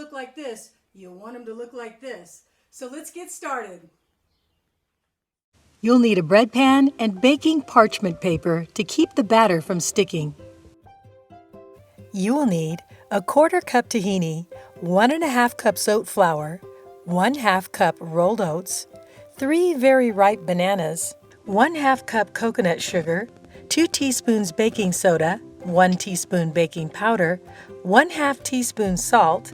look like this, you want them to look like this. So let's get started. You'll need a bread pan and baking parchment paper to keep the batter from sticking. You will need a 1/4 cup tahini, 1½ cups oat flour, 1/2 cup rolled oats, 3 very ripe bananas, 1/2 cup coconut sugar, 2 teaspoons baking soda, 1 teaspoon baking powder, 1/2 teaspoon salt,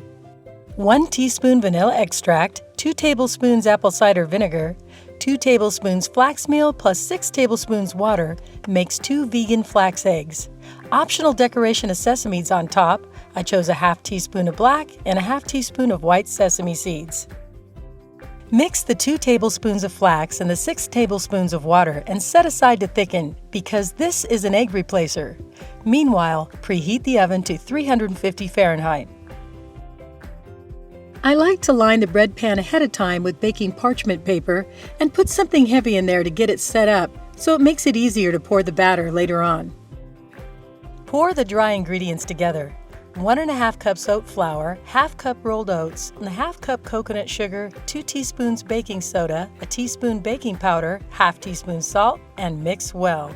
1 teaspoon vanilla extract, 2 tablespoons apple cider vinegar, 2 tablespoons flax meal plus 6 tablespoons water makes 2 vegan flax eggs. Optional decoration of sesame seeds on top. I chose a 1/2 teaspoon of black and a 1/2 teaspoon of white sesame seeds. Mix the 2 tablespoons of flax and the 6 tablespoons of water and set aside to thicken because this is an egg replacer. Meanwhile, preheat the oven to 350 Fahrenheit. I like to line the bread pan ahead of time with baking parchment paper and put something heavy in there to get it set up so it makes it easier to pour the batter later on. Pour the dry ingredients together. 1½ cups oat flour, 1/2 cup rolled oats, and 1/2 cup coconut sugar, 2 teaspoons baking soda, a teaspoon baking powder, 1/2 teaspoon salt, and mix well.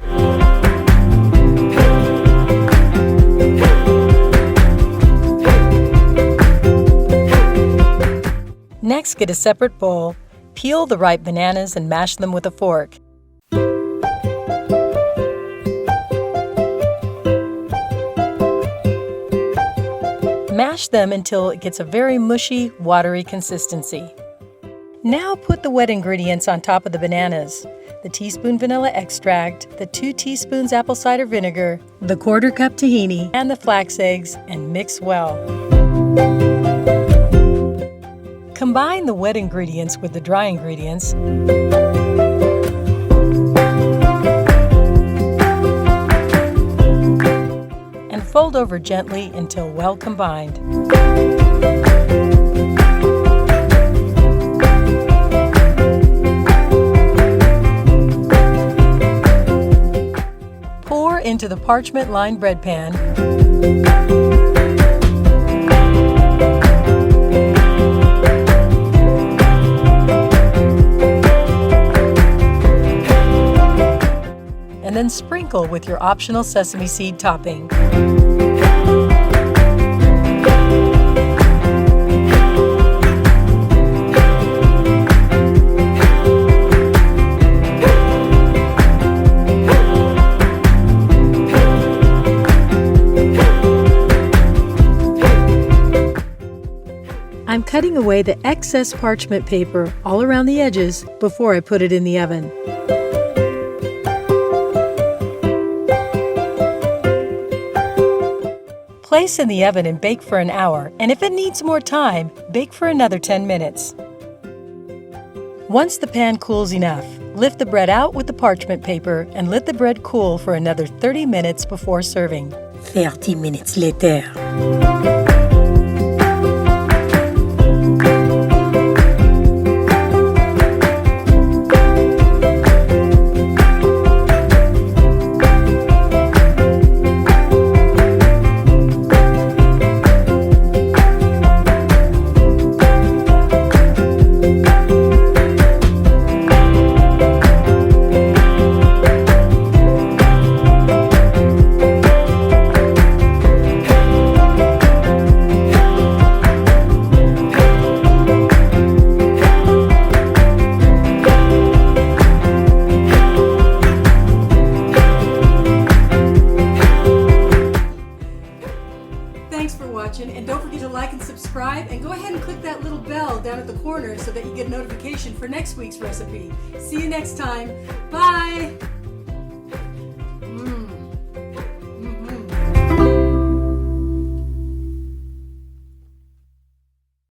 Next, get a separate bowl, peel the ripe bananas and mash them with a fork. Mash them until it gets a very mushy, watery consistency. Now put the wet ingredients on top of the bananas, the teaspoon vanilla extract, the 2 teaspoons apple cider vinegar, the 1/4 cup tahini, and the flax eggs, and mix well. Combine the wet ingredients with the dry ingredients and fold over gently until well combined. Pour into the parchment-lined bread pan. And then sprinkle with your optional sesame seed topping. I'm cutting away the excess parchment paper all around the edges before I put it in the oven. Place in the oven and bake for an hour, and if it needs more time, bake for another 10 minutes. Once the pan cools enough, lift the bread out with the parchment paper and let the bread cool for another 30 minutes before serving. 30 minutes later. Thanks for watching, and don't forget to like and subscribe, and go ahead and click that little bell down at the corner so that you get a notification for next week's recipe. See you next time. Bye!